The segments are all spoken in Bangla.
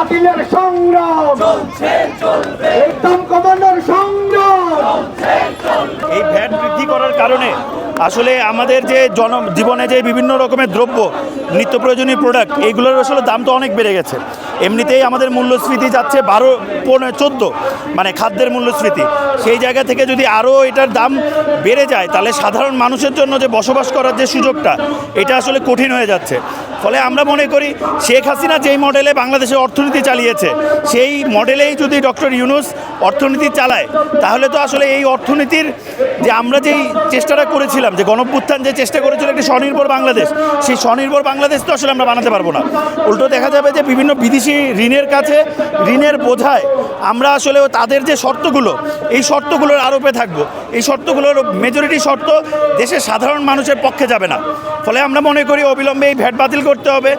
বাতিলের সংগ্রাম চলছে চলবে, দাম কমানোর সংগ্রাম। এই ভ্যাট বৃদ্ধি করার কারণে আসলে আমাদের যে জীবনে যে বিভিন্ন রকমের দ্রব্য নিত্য প্রয়োজনীয় প্রোডাক্ট এইগুলোর আসলে দাম তো অনেক বেড়ে গেছে। এমনিতেই আমাদের মূল্যস্ফীতি যাচ্ছে 12-14, মানে খাদ্যের মূল্যস্ফীতি। সেই জায়গা থেকে যদি আরও এটার দাম বেড়ে যায় তাহলে সাধারণ মানুষের জন্য যে বসবাস করার যে সুযোগটা এটা আসলে কঠিন হয়ে যাচ্ছে। ফলে আমরা মনে করি শেখ হাসিনা যেই মডেলে বাংলাদেশের অর্থনীতি চালিয়েছে সেই মডেলেই যদি ডক্টর ইউনূস অর্থনীতি চালায় তাহলে তো আসলে এই অর্থনীতির যে আমরা যেই চেষ্টাটা করেছিলাম, যে গণঅভ্যুত্থান যে চেষ্টা করেছিল একটি স্বনির্ভর বাংলাদেশ, সেই স্বনির্ভর বাংলাদেশ তো আসলে আমরা বানাতে পারবো না। উল্টো দেখা যাবে যে বিভিন্ন বিদেশি ঋণের কাছে ঋণের বোঝায় আমরা আসলে তাদের যে শর্তগুলো এই শর্তগুলোর আরোপে থাকবো। এই শর্তগুলোর মেজরিটি শর্ত দেশের সাধারণ মানুষের পক্ষে যাবে না। ফলে আমরা মনে করি অবিলম্বে এই ভ্যাট বাতিল করতে হবে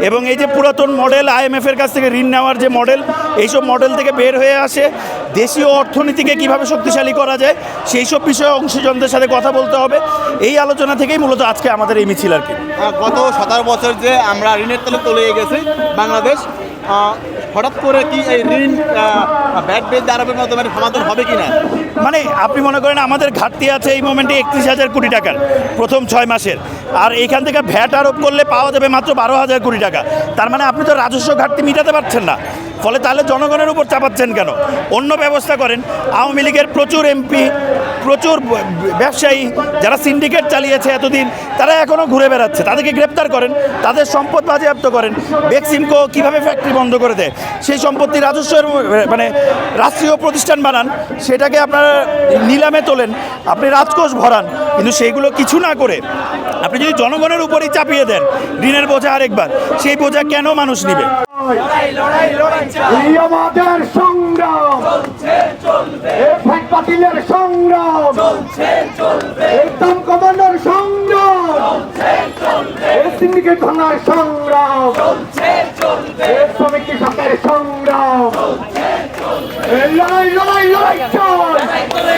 এবং এই যে পুরাতন মডেল IMF-এর কাছ থেকে ঋণ নেওয়ার যে মডেল, এইসব মডেল থেকে বের হয়ে আসে দেশীয় অর্থনীতিকে কিভাবে শক্তিশালী করা যায় সেই সব বিষয়ে অংশীজনদের সাথে কথা বলতে হবে। এই আলোচনা থেকেই মূলত আজকে আমাদের এই মিছিল আর কি। গত 17 বছর যে আমরা ঋণের তলে তলে গেছি বাংলাদেশ, হঠাৎ করে কি এই ঋণ ভ্যাট বৃদ্ধি আরোপের মাধ্যমে সমাধান হবে কিনা? মানে আপনি মনে করেন আমাদের ঘাটতি আছে এই মোমেন্টে 31,000 কোটি টাকার প্রথম 6 মাসের, আর এইখান থেকে ভ্যাট আরোপ করলে পাওয়া যাবে মাত্র 12,000 কোটি টাকা। তার মানে আপনি তো রাজস্ব ঘাটতি মেটাতে পারছেন না। ফলে তাহলে জনগণের উপর চাপাচ্ছেন কেন? অন্য ব্যবস্থা করেন। আওয়ামী লীগের প্রচুর এমপি, প্রচুর ব্যবসায়ী যারা সিন্ডিকেট চালিয়েছে এতদিন, তারা এখনও ঘুরে বেড়াচ্ছে, তাদেরকে গ্রেপ্তার করেন, তাদের সম্পদ বাজেয়াপ্ত করেন। বেক্সিমকো কীভাবে ফ্যাক্টরি বন্ধ করে দেয়, সেই সম্পত্তি রাজস্বের মানে রাষ্ট্রীয় প্রতিষ্ঠান বানান, সেটাকে আপনারা নিলামে তোলেন, আপনি রাজকোষ ভরান, কিন্তু সেইগুলো কিছু না করে আপনি যদি জনগণের উপরেই চাপিয়ে দেন ঋণের বোঝা আরেকবার, সেই বোঝা কেন মানুষ নেবে? আমাদের সংগ্রাম চলছে চলবে, ভ্যাট বাতিলের সংগ্রাম চলছে চলবে, দাম কমানোর সংগ্রাম চলছে চলবে, সিন্ডিকেট ভাঙার সংগ্রাম